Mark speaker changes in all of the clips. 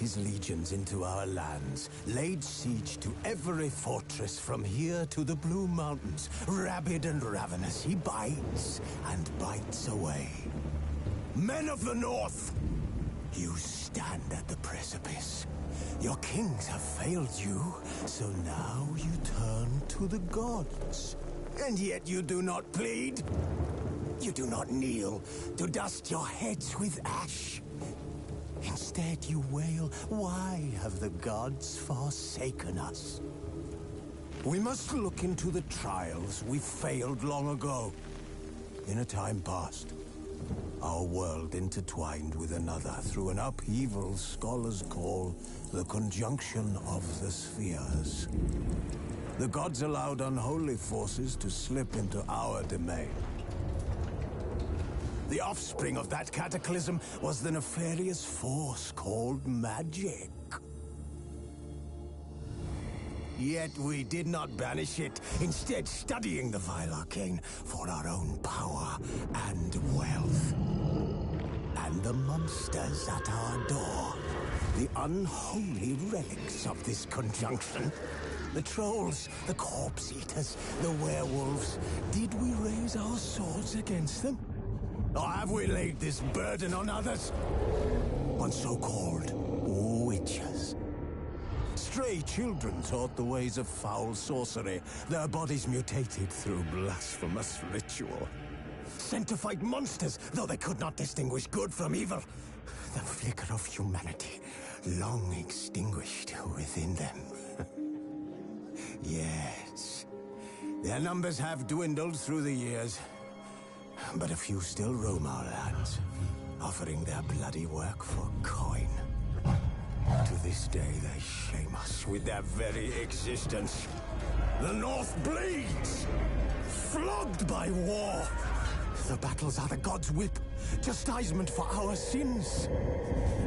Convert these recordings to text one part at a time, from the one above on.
Speaker 1: his legions into our lands, laid siege to every fortress from here to the Blue Mountains. Rabid and ravenous, he bites and bites away. Men of the North, you stand at the precipice. Your kings have failed you, so now you turn to the gods. And yet you do not plead. You do not kneel to dust your heads with ash. Instead you wail, why have the gods forsaken us? We must look into the trials we failed long ago. In a time past, our world intertwined with another through an upheaval scholars call the conjunction of the spheres. The gods allowed unholy forces to slip into our domain. The offspring of that cataclysm was the nefarious force called magic. Yet we did not banish it, instead studying the vile arcane for our own power and wealth. And the monsters at our door, the unholy relics of this conjunction. The trolls, the corpse-eaters, the werewolves. Did we raise our swords against them? Or have we laid this burden on others? On so-called witches. Stray children taught the ways of foul sorcery, their bodies mutated through blasphemous ritual. Sent to fight monsters, though they could not distinguish good from evil. The flicker of humanity, long extinguished within them. Yes, their numbers have dwindled through the years. But a few still roam our lands, offering their bloody work for coin. To this day, they shame us with their very existence. The North bleeds, flogged by war. The battles are the gods' whip, chastisement for our sins.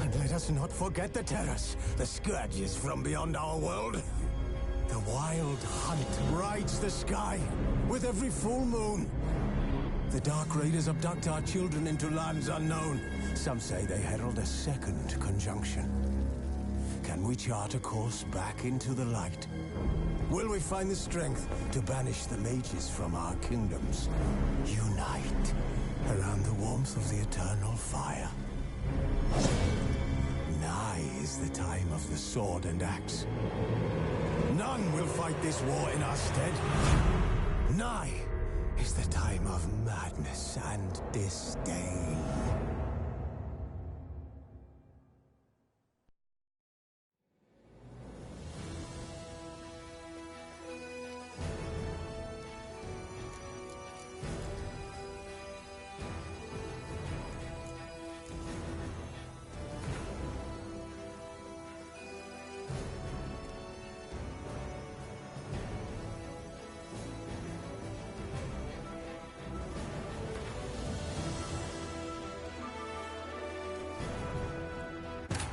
Speaker 1: And let us not forget the terrors, the scourges from beyond our world. The wild hunt rides the sky with every full moon. The Dark Raiders abduct our children into lands unknown. Some say they herald a second conjunction. Can we chart a course back into the light? Will we find the strength to banish the mages from our kingdoms? Unite around the warmth of the eternal fire. Nigh is the time of the sword and axe. None will fight this war in our stead. Nigh is the time of madness and disdain.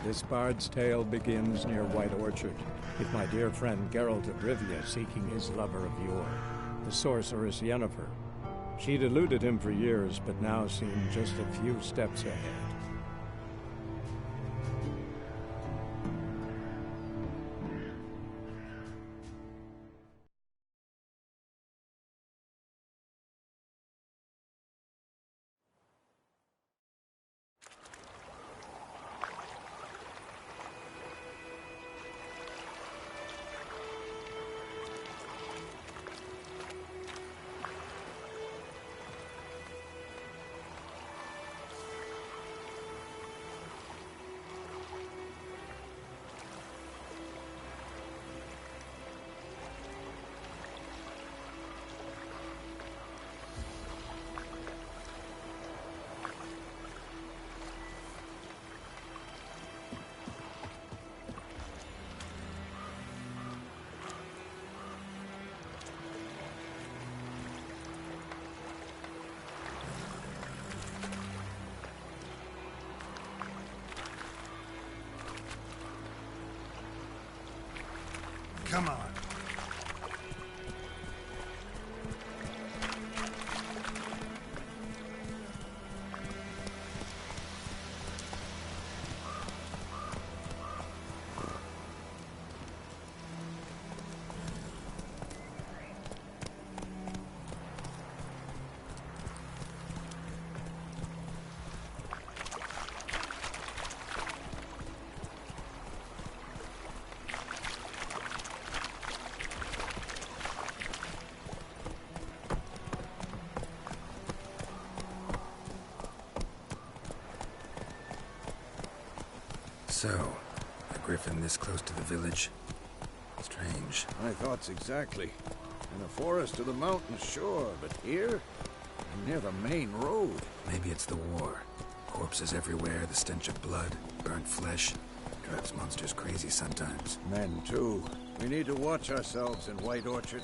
Speaker 2: This bard's tale begins near White Orchard, with my dear friend Geralt of Rivia seeking his lover of yore, the sorceress Yennefer. She'd eluded him for years, but now seemed just a few steps ahead.
Speaker 3: Come on. So, a griffin this close to the village? Strange.
Speaker 2: My thoughts exactly. In the forest or the mountains, sure, but here? Near the main road.
Speaker 3: Maybe it's the war. Corpses everywhere, the stench of blood, burnt flesh. Drives monsters crazy sometimes.
Speaker 2: Men, too. We need to watch ourselves in White Orchard.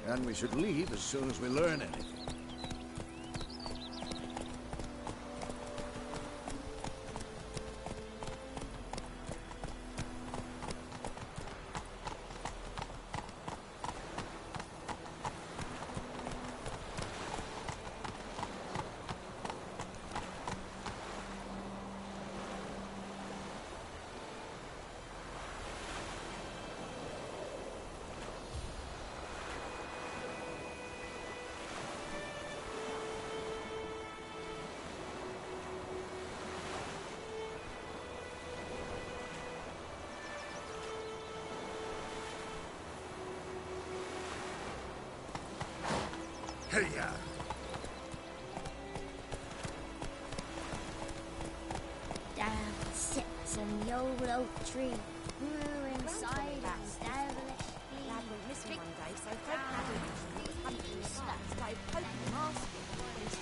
Speaker 2: And we should leave as soon as we learn anything.
Speaker 1: Hey-ya!
Speaker 4: Down sits in the old oak tree, grew inside his devilish
Speaker 5: Lad went missing one day, so Fred hunting started poking and asking why he was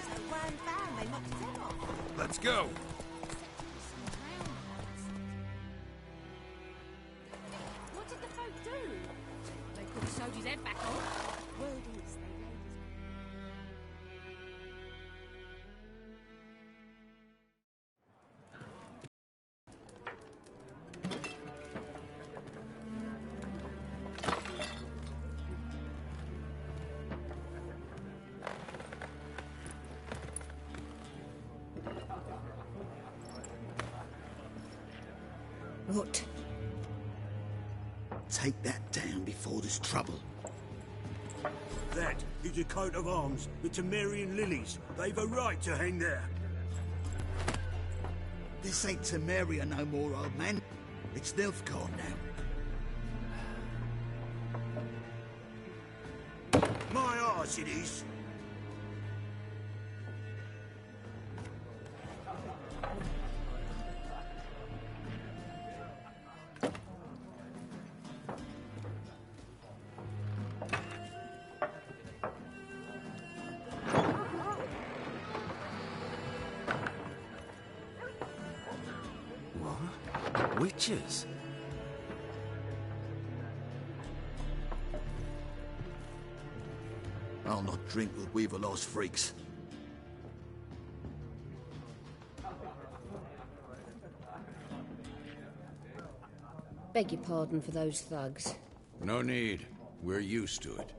Speaker 5: so grand fan, they knocked his head off.
Speaker 1: Let's go!
Speaker 5: What did the folk do? They could have sewed his head back on. Word is, they laid his...
Speaker 6: What? Take that down before there's trouble.
Speaker 7: That is a coat of arms, the Temerian lilies. They've a right to hang there.
Speaker 6: This ain't Temeria no more, old man. It's Nilfgaard now.
Speaker 7: My arse it is.
Speaker 3: What? Witches?
Speaker 6: I'll not drink with Weaverlaw's freaks.
Speaker 8: Beg your pardon for those thugs.
Speaker 2: No need. We're used to it.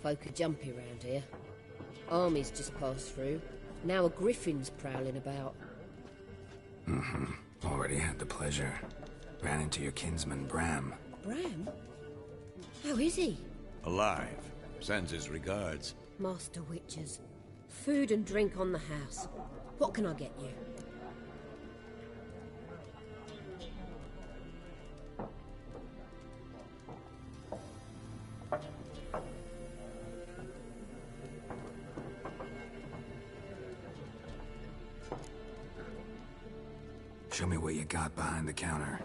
Speaker 8: Folk are jumpy round here. Armies just passed through. Now a griffin's prowling about.
Speaker 3: Already had the pleasure. Ran into your kinsman, Bram.
Speaker 8: Bram? How is he?
Speaker 2: Alive. Sends his regards.
Speaker 8: Master Witchers. Food and drink on the house. What can I get you?
Speaker 3: Show me what you got behind the counter.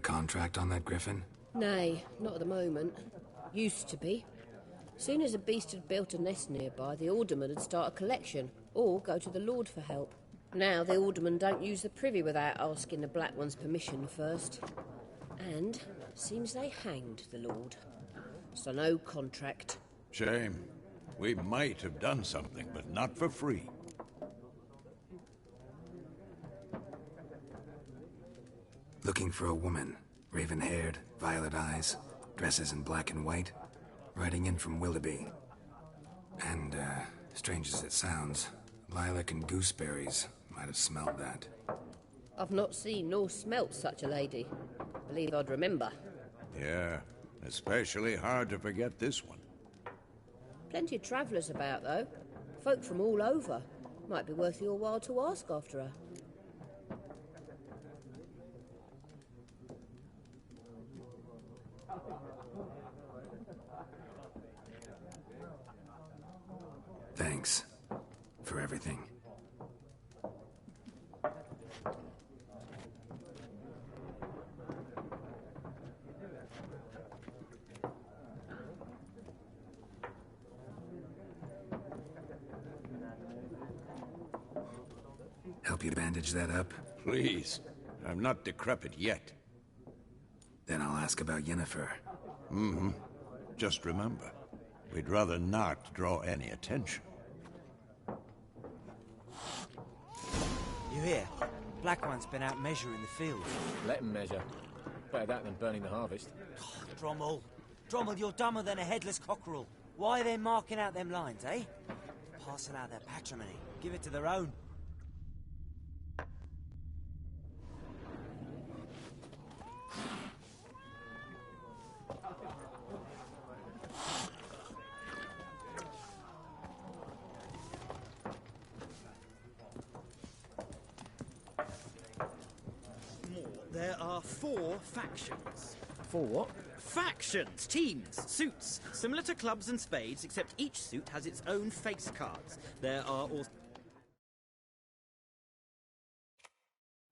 Speaker 3: contract on that griffin?
Speaker 8: Nay, not at the moment. Used to be. Soon as a beast had built a nest nearby, the alderman would start a collection, or go to the Lord for help. Now the alderman don't use the privy without asking the Black One's permission first. And seems they hanged the Lord. So no contract.
Speaker 9: Shame. We might have done something, but not for free.
Speaker 3: Looking for a woman. Raven-haired, violet eyes, dresses in black and white. Riding in from Willoughby. And, strange as it sounds, lilac and gooseberries might have smelled that.
Speaker 8: I've not seen nor smelt such a lady. Believe I'd remember.
Speaker 9: Yeah, especially hard to forget this one.
Speaker 8: Plenty of travellers about, though. Folk from all over. Might be worth your while to ask after her.
Speaker 3: Thanks for everything. Help you bandage that up?
Speaker 9: Please. I'm not decrepit yet.
Speaker 3: Then I'll ask about Yennefer.
Speaker 9: Mm-hmm. Just remember, we'd rather not draw any attention.
Speaker 10: You hear? Black One's been out measuring the field.
Speaker 11: Let him measure. Better that than burning the harvest.
Speaker 10: Oh, Drommel. Drommel, you're dumber than a headless cockerel. Why are they marking out them lines, eh? Passing out their patrimony. Give it to their own.
Speaker 12: There are 4 factions.
Speaker 11: 4 what?
Speaker 12: Factions! Teams! Suits! Similar to clubs and spades, except each suit has its own face cards. There are also...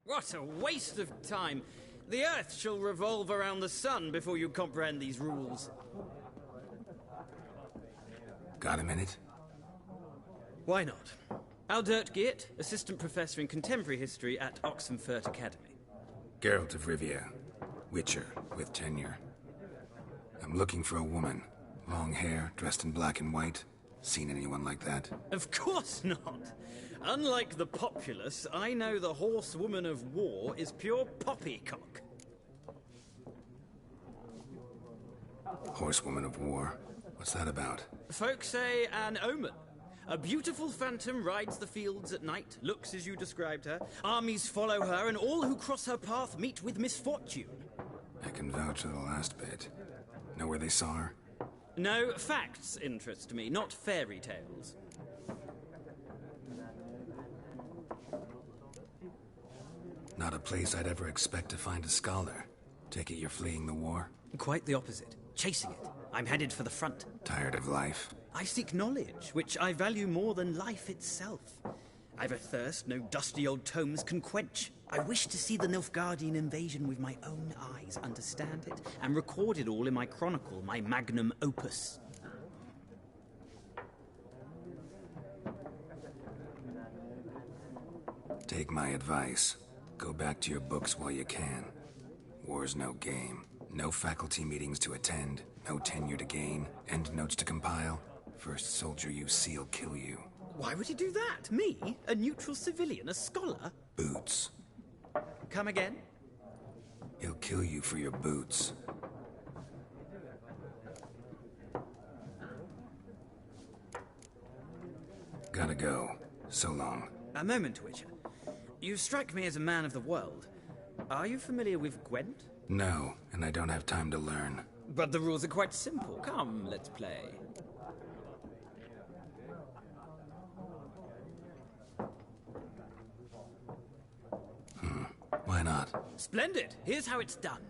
Speaker 12: What a waste of time! The Earth shall revolve around the sun before you comprehend these rules.
Speaker 3: Got a minute?
Speaker 12: Why not? Aldert Geert, Assistant Professor in Contemporary History at Oxenfurt Academy.
Speaker 3: Geralt of Rivia. Witcher, with tenure. I'm looking for a woman. Long hair, dressed in black and white. Seen anyone like that?
Speaker 12: Of course not! Unlike the populace, I know the horsewoman of war is pure poppycock.
Speaker 3: Horsewoman of war? What's that about?
Speaker 12: Folk say an omen. A beautiful phantom rides the fields at night, looks as you described her. Armies follow her, and all who cross her path meet with misfortune.
Speaker 3: I can vouch for the last bit. Know where they saw her?
Speaker 12: No, facts interest me, not fairy tales.
Speaker 3: Not a place I'd ever expect to find a scholar. Take it you're fleeing the war?
Speaker 12: Quite the opposite. Chasing it. I'm headed for the front.
Speaker 3: Tired of life?
Speaker 12: I seek knowledge, which I value more than life itself. I've a thirst no dusty old tomes can quench. I wish to see the Nilfgaardian invasion with my own eyes, understand it, and record it all in my chronicle, my magnum opus.
Speaker 3: Take my advice. Go back to your books while you can. War's no game. No faculty meetings to attend, no tenure to gain, end notes to compile. First soldier you see'll kill you.
Speaker 12: Why would he do that? Me? A neutral civilian? A scholar?
Speaker 3: Boots.
Speaker 12: Come again?
Speaker 3: He'll kill you for your boots. Gotta go. So long.
Speaker 12: A moment, Witcher. You strike me as a man of the world. Are you familiar with Gwent?
Speaker 3: No, and I don't have time to learn.
Speaker 12: But the rules are quite simple. Come, let's play.
Speaker 3: Why not?
Speaker 12: Splendid! Here's how it's done.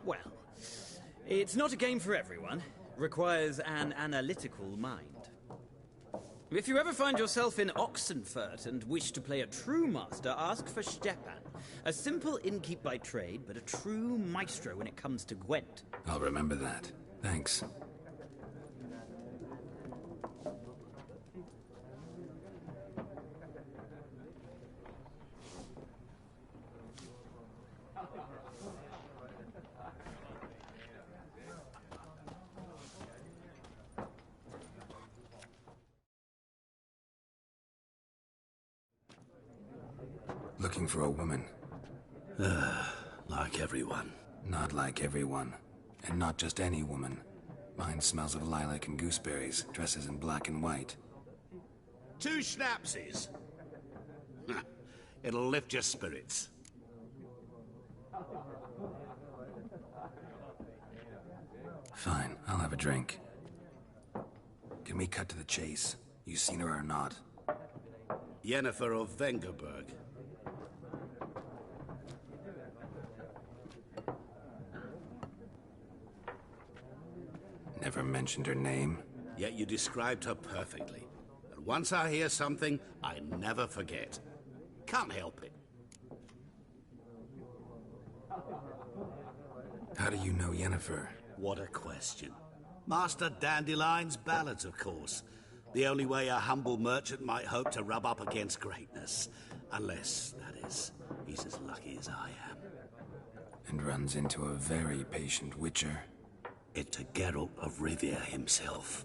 Speaker 12: Well, it's not a game for everyone. Requires an analytical mind. If you ever find yourself in Oxenfurt and wish to play a true master, ask for Stepan. A simple innkeep by trade, but a true maestro when it comes to Gwent.
Speaker 3: I'll remember that. Thanks. Looking for a woman.
Speaker 7: Like everyone.
Speaker 3: Not like everyone. And not just any woman. Mine smells of lilac and gooseberries, dresses in black and white.
Speaker 7: 2 schnapsies. It'll lift your spirits.
Speaker 3: Fine, I'll have a drink. Can we cut to the chase? You seen her or not?
Speaker 7: Yennefer of Vengerberg.
Speaker 3: Never mentioned her name.
Speaker 7: Yet you described her perfectly. And once I hear something, I never forget. Can't help it.
Speaker 3: How do you know Yennefer?
Speaker 7: What a question. Master Dandelion's ballads, of course. The only way a humble merchant might hope to rub up against greatness. Unless, that is, he's as lucky as I am.
Speaker 3: And runs into a very patient witcher.
Speaker 7: Into Geralt of Rivia himself.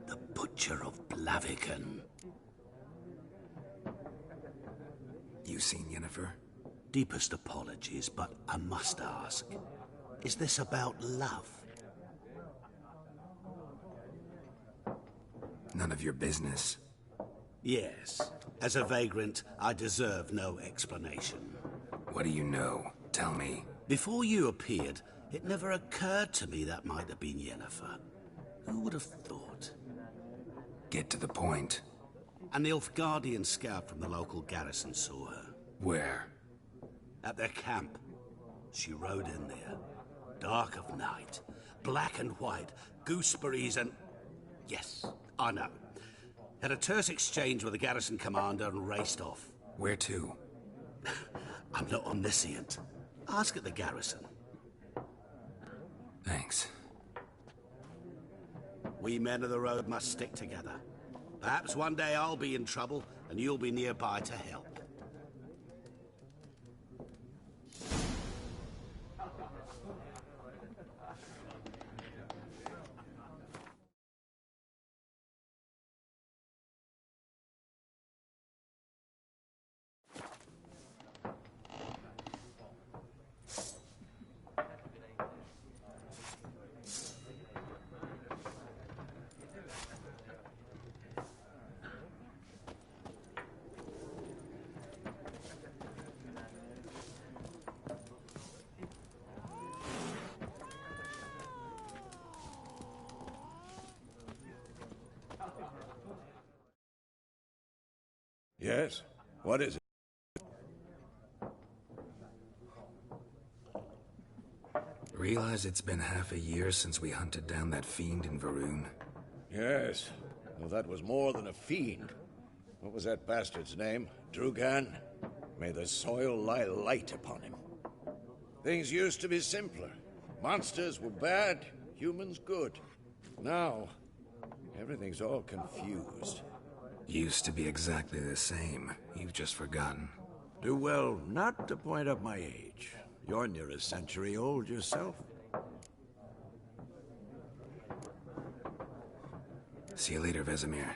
Speaker 7: The Butcher of Blaviken.
Speaker 3: You seen Yennefer?
Speaker 7: Deepest apologies, but I must ask. Is this about love?
Speaker 3: None of your business.
Speaker 7: Yes. As a vagrant, I deserve no explanation.
Speaker 3: What do you know? Tell me.
Speaker 7: Before you appeared, it never occurred to me that might have been Yennefer. Who would have thought?
Speaker 3: Get to the point.
Speaker 7: An Nilfgaardian scout from the local garrison saw her.
Speaker 3: Where?
Speaker 7: At their camp. She rode in there. Dark of night. Black and white. Gooseberries and... Yes, I know. Had a terse exchange with the garrison commander and raced off.
Speaker 3: Where to?
Speaker 7: I'm not omniscient. Ask at the garrison.
Speaker 3: Thanks.
Speaker 7: We men of the road must stick together. Perhaps one day I'll be in trouble and you'll be nearby to help.
Speaker 9: Yes? What is it?
Speaker 3: Realize it's been half a year since we hunted down that fiend in Varun?
Speaker 9: Yes. Well, that was more than a fiend. What was that bastard's name? Drugan? May the soil lie light upon him. Things used to be simpler. Monsters were bad, humans good. Now, everything's all confused.
Speaker 3: Used to be exactly the same. You've just forgotten.
Speaker 9: Do well not to point up my age. You're near a century old yourself.
Speaker 3: See you later, Vesemir.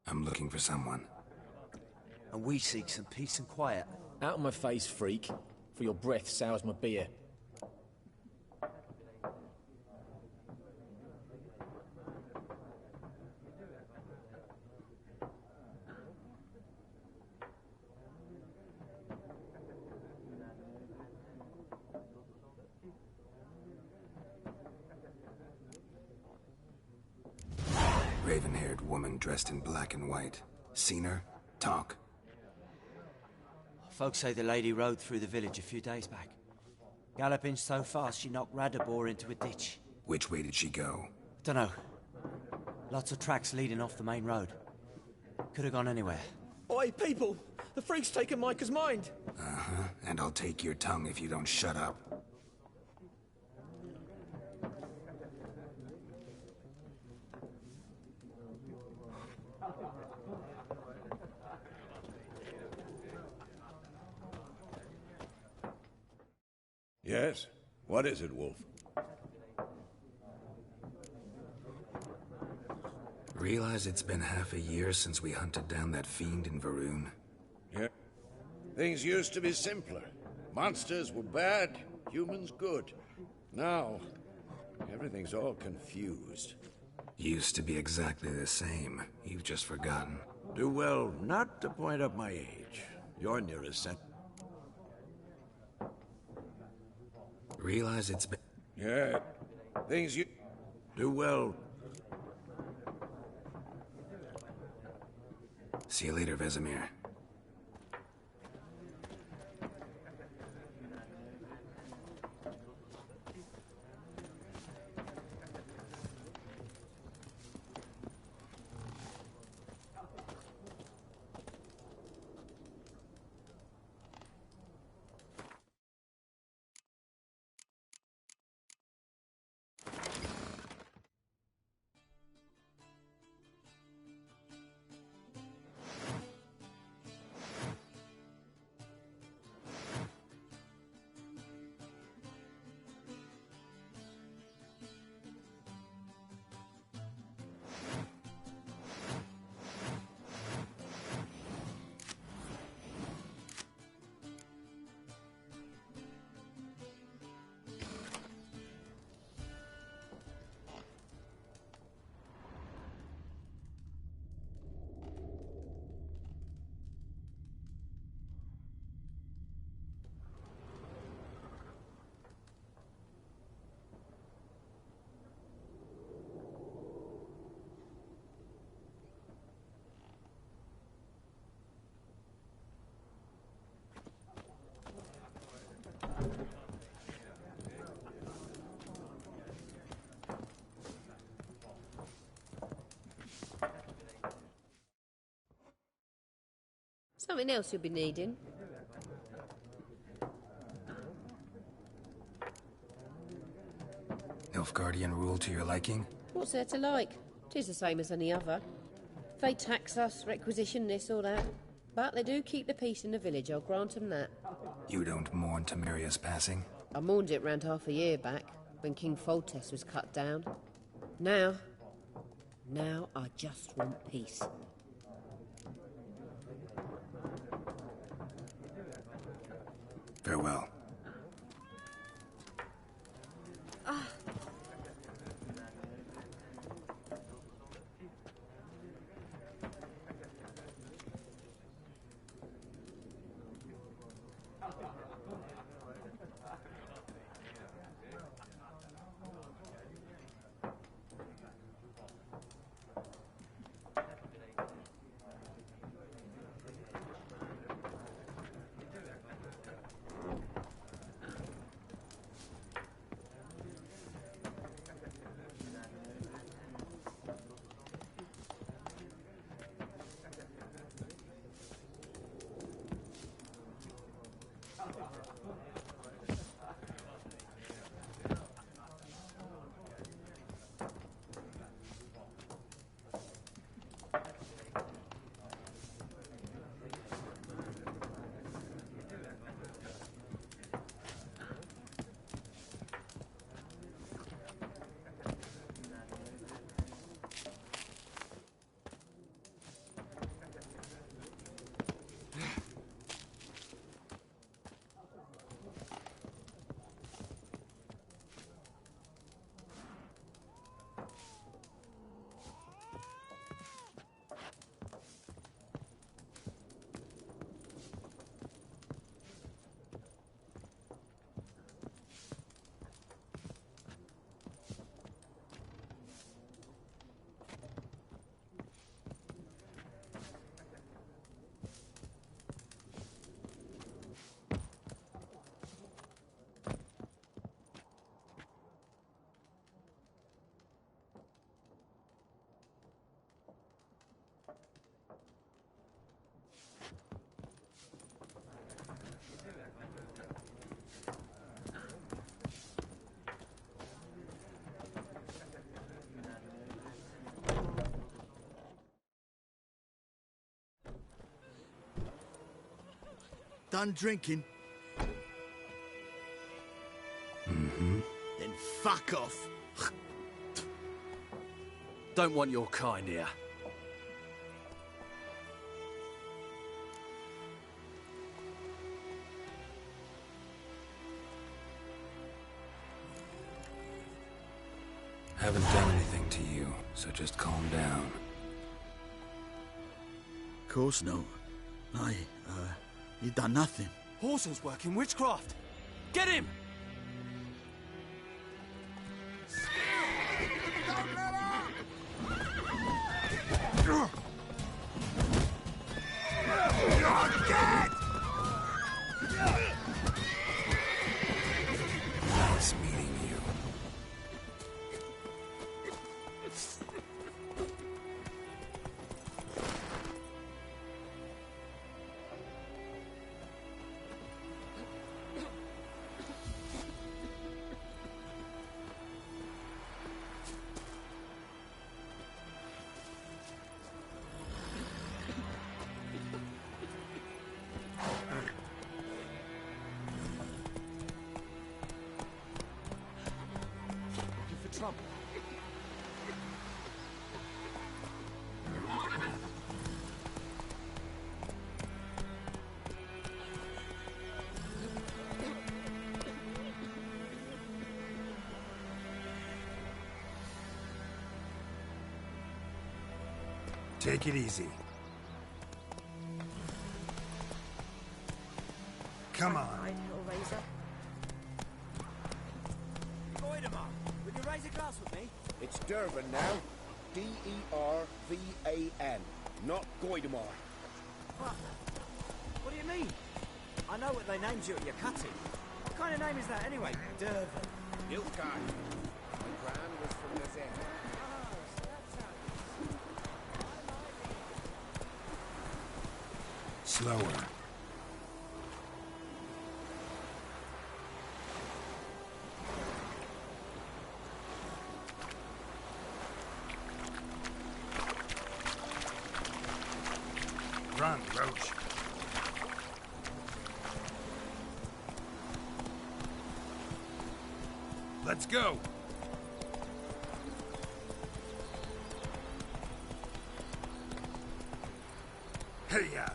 Speaker 3: I'm looking for someone.
Speaker 10: And we seek some peace and quiet.
Speaker 11: Out of my face, freak. For your breath sours my beer.
Speaker 3: Raven-haired woman dressed in black and white. Seen her? Talk.
Speaker 10: Folks say the lady rode through the village a few days back. Galloping so fast she knocked Radabor into a ditch.
Speaker 3: Which way did she go?
Speaker 10: Dunno. Lots of tracks leading off the main road. Could have gone anywhere.
Speaker 11: Oi, people! The freak's taken Micah's mind!
Speaker 3: Uh-huh. And I'll take your tongue if you don't shut up.
Speaker 9: Yes? What is it, Wolf?
Speaker 3: Realize it's been half a year since we hunted down that fiend in Varun?
Speaker 9: Yeah. Things used to be simpler. Monsters were bad, humans good. Now, everything's all confused.
Speaker 3: Used to be exactly the same. You've just forgotten.
Speaker 9: Do well not to point up my age. Your nearest set.
Speaker 3: Realize it's been...
Speaker 9: Yeah. Things you... Do well.
Speaker 3: See you later, Vesemir.
Speaker 8: Something else you'll be needing.
Speaker 3: Nilfgaardian rule to your liking?
Speaker 8: What's there to like? 'Tis the same as any other. They tax us, requisition this or that. But they do keep the peace in the village, I'll grant 'em that.
Speaker 3: You don't mourn Temeria's passing?
Speaker 8: I mourned it round half a year back, when King Foltest was cut down. Now I just want peace.
Speaker 3: Farewell.
Speaker 6: Done drinking?
Speaker 3: Mm-hmm.
Speaker 6: Then fuck off.
Speaker 13: Don't want your kind here.
Speaker 3: Haven't done anything to you, so just calm down.
Speaker 6: course not. He done nothing.
Speaker 13: Horson's working witchcraft. Get him!
Speaker 6: You're dead!
Speaker 3: Nice meeting you.
Speaker 13: Looking for trouble.
Speaker 3: Take it easy. Come on.
Speaker 5: Right, Hellraiser.
Speaker 10: Goidemar, would you raise a glass with me?
Speaker 14: It's Dervan now. D-E-R-V-A-N. Not Goidemar.
Speaker 10: What? What do you mean? I know what they named you at your cutting. What kind of name is that anyway? Dervan.
Speaker 14: Nilfgaard. My gran was from Nazet.
Speaker 3: Slower. Run, Roach. Let's go. Hey-ya.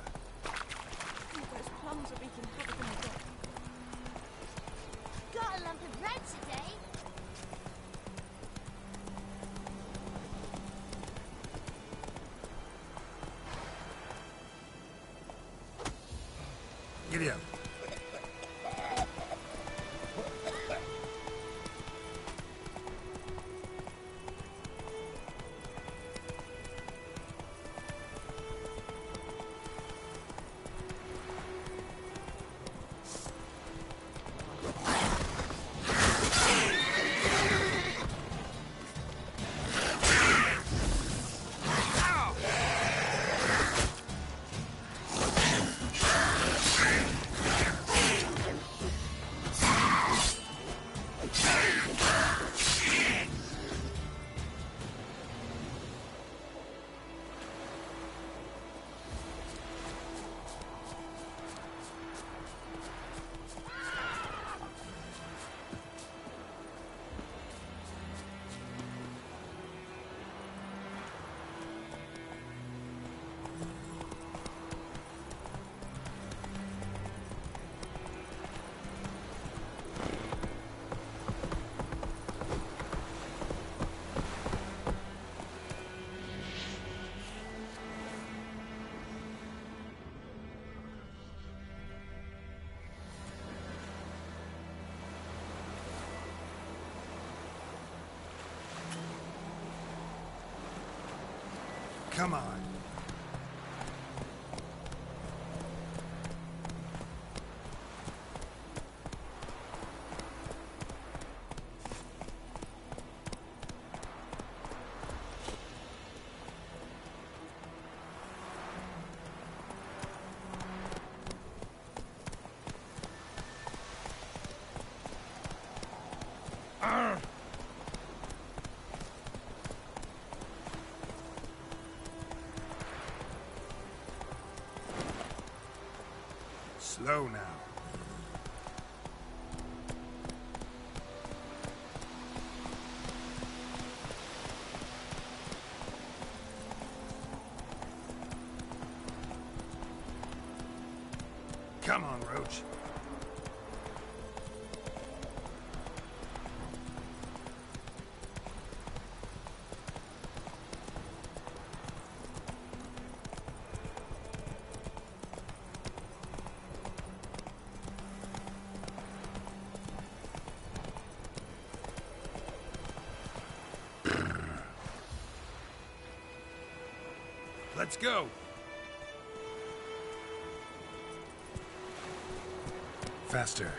Speaker 5: Those plums are wreaking havoc in the dock.
Speaker 4: Got a lump of bread today.
Speaker 3: Giddy up. Come on. Slow now. Come on, Roach.
Speaker 9: Let's go!
Speaker 3: Faster.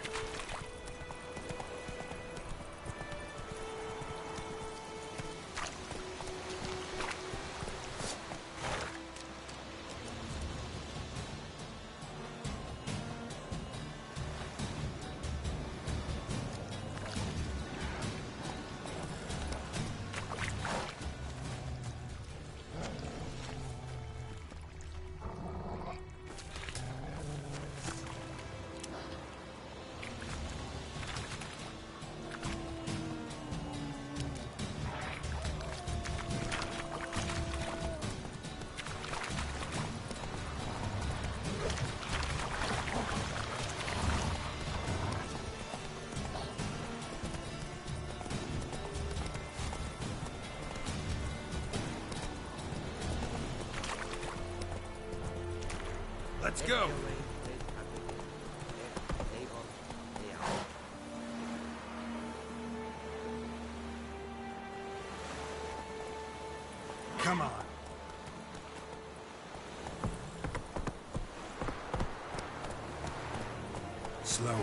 Speaker 9: Let's go!
Speaker 3: Come on. Slower.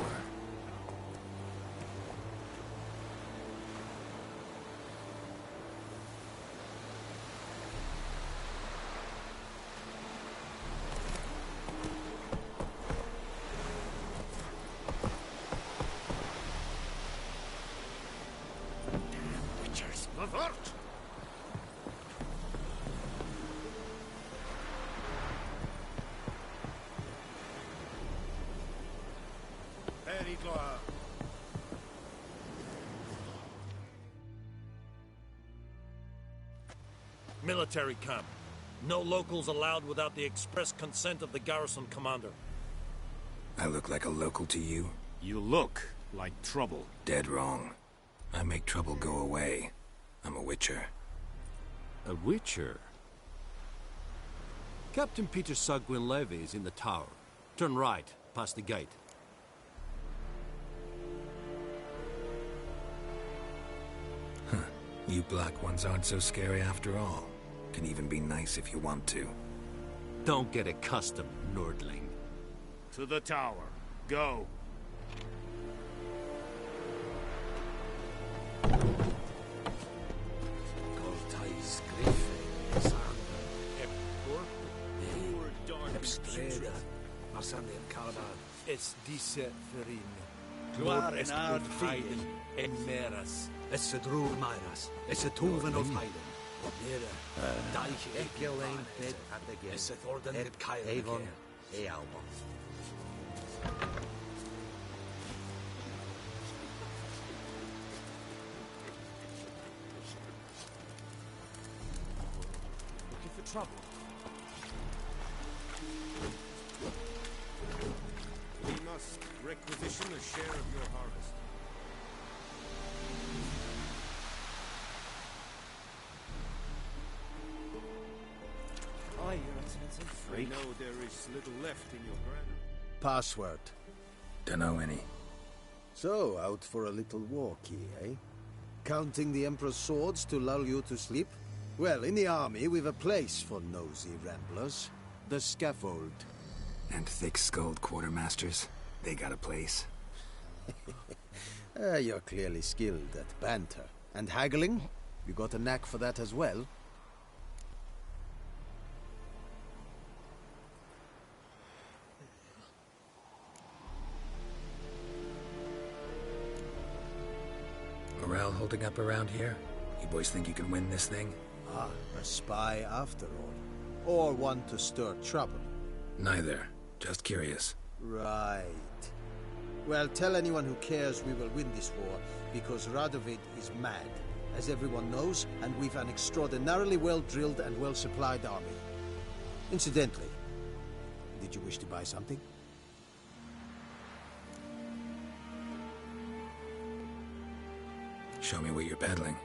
Speaker 9: Avert! Very glad.
Speaker 15: Military camp. No locals allowed without the express consent of the garrison commander.
Speaker 3: I look like a local to you?
Speaker 15: You look like trouble.
Speaker 3: Dead wrong. I make trouble go away. I'm a witcher.
Speaker 15: A witcher? Captain Peter Sagwin Levy is in the tower. Turn right, past the gate.
Speaker 3: Huh. You black ones aren't so scary after all. Can even be nice if you want to.
Speaker 15: Don't get accustomed, Nordling.
Speaker 9: To the tower. Go.
Speaker 15: Es diese Verin.
Speaker 6: Gloar en aard
Speaker 15: Heiden en Meras.
Speaker 6: Es se droer Myras. Es se toven of Heiden. Nere. Daich
Speaker 7: Ik alleen bid at the gate.
Speaker 6: Es se thorden het keil.
Speaker 7: Avon. Ealmon.
Speaker 15: Looking for trouble.
Speaker 9: We must requisition a share of your harvest.
Speaker 10: Aye, Your Excellency.
Speaker 9: I know there is little left in your granary.
Speaker 16: Password.
Speaker 3: Dunno any.
Speaker 16: So, out for a little walkie, eh? Counting the Emperor's swords to lull you to sleep? Well, in the army, we've a place for nosy ramblers. The scaffold.
Speaker 3: And thick-skulled quartermasters. They got a place.
Speaker 16: You're clearly skilled at banter. And haggling? You got a knack for that as well?
Speaker 3: Morale holding up around here? You boys think you can win this thing?
Speaker 16: Ah, a spy after all. Or one to stir trouble.
Speaker 3: Neither. Just curious.
Speaker 16: Right. Well, tell anyone who cares we will win this war, because Radovid is mad, as everyone knows, and we've an extraordinarily well-drilled and well-supplied army. Incidentally, did you wish to buy something?
Speaker 3: Show me what you're peddling.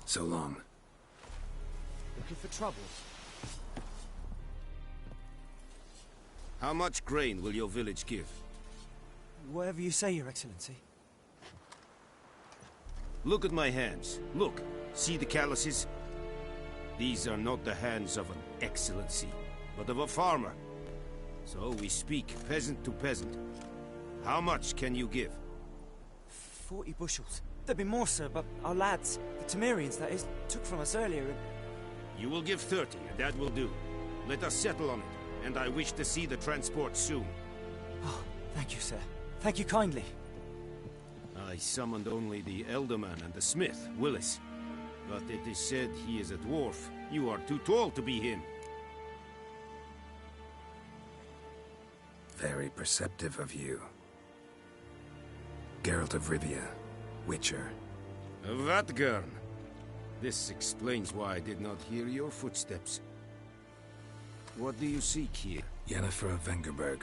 Speaker 3: So long.
Speaker 13: Looking for troubles?
Speaker 6: How much grain will your village give?
Speaker 10: Whatever you say, Your Excellency.
Speaker 6: Look at my hands. Look. See the calluses? These are not the hands of an excellency, but of a farmer. So we speak peasant to peasant. How much can you give?
Speaker 10: 40 bushels. There'd be more, sir, but our lads, the Temerians, that is, took from us earlier and...
Speaker 6: You will give 30, and that will do. Let us settle on it, and I wish to see the transport soon.
Speaker 10: Oh, thank you, sir. Thank you kindly.
Speaker 6: I summoned only the Elderman and the smith, Willis. But it is said he is a dwarf. You are too tall to be him.
Speaker 3: Very perceptive of you. Geralt of Rivia, Witcher.
Speaker 6: Vatgern. This explains why I did not hear your footsteps. What do you seek here?
Speaker 3: Yennefer of Vengerberg.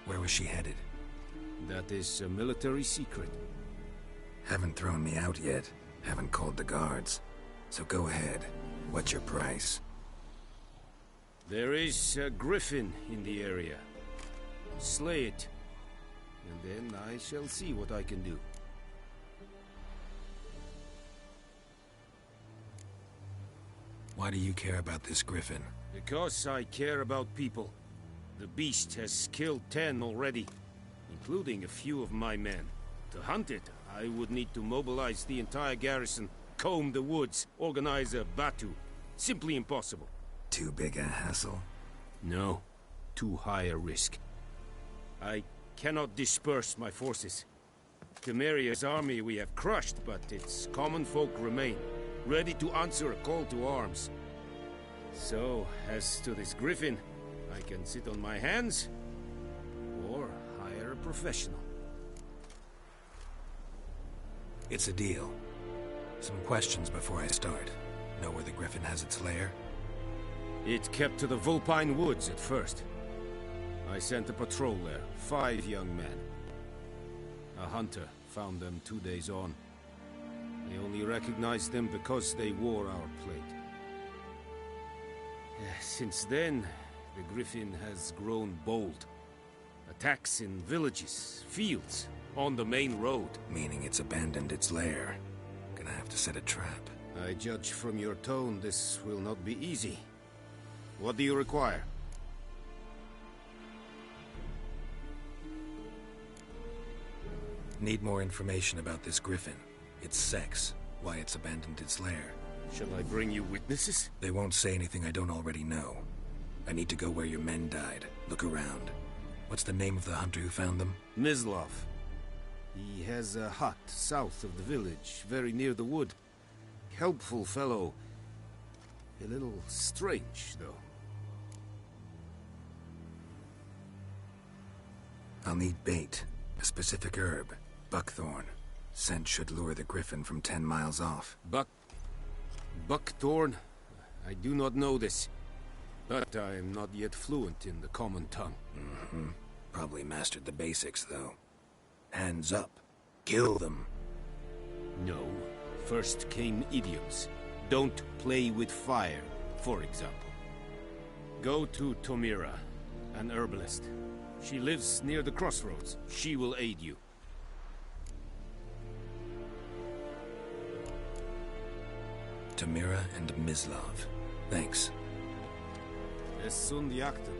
Speaker 3: Where was she headed?
Speaker 6: That is a military secret.
Speaker 3: Haven't thrown me out yet. Haven't called the guards. So go ahead. What's your price?
Speaker 6: There is a griffin in the area. Slay it. And then I shall see what I can do.
Speaker 3: Why do you care about this griffin?
Speaker 6: Because I care about people. The beast has killed 10 already, including a few of my men. To hunt it, I would need to mobilize the entire garrison, comb the woods, organize a batu. Simply impossible.
Speaker 3: Too big a hassle?
Speaker 6: No. Too high a risk. I cannot disperse my forces. Temeria's army we have crushed, but its common folk remain, ready to answer a call to arms. So, as to this griffin, I can sit on my hands, or hire a professional.
Speaker 3: It's a deal. Some questions before I start. Know where the griffin has its lair?
Speaker 6: It kept to the Vulpine Woods at first. I sent a patrol there, 5 young men. A hunter found them 2 days on. I only recognized them because they wore our plate. Since then, the griffin has grown bold. Attacks in villages, fields, on the main road.
Speaker 3: Meaning it's abandoned its lair. Gonna have to set a trap.
Speaker 6: I judge from your tone this will not be easy. What do you require?
Speaker 3: Need more information about this griffin. Its sex, why it's abandoned its lair.
Speaker 6: Shall I bring you witnesses?
Speaker 3: They won't say anything I don't already know. I need to go where your men died. Look around. What's the name of the hunter who found them?
Speaker 6: Mislav. He has a hut south of the village, very near the wood. Helpful fellow. A little strange, though.
Speaker 3: I'll need bait. A specific herb. Buckthorn. Scent should lure the griffin from 10 miles off.
Speaker 6: Buckthorn? I do not know this. But I am not yet fluent in the common tongue.
Speaker 3: Probably mastered the basics, though. Hands up. Kill them.
Speaker 6: No. First came idioms. Don't play with fire, for example. Go to Tomira, an herbalist. She lives near the crossroads. She will aid you.
Speaker 3: Tomira and Mislav. Thanks.
Speaker 6: Es sunt Yachten.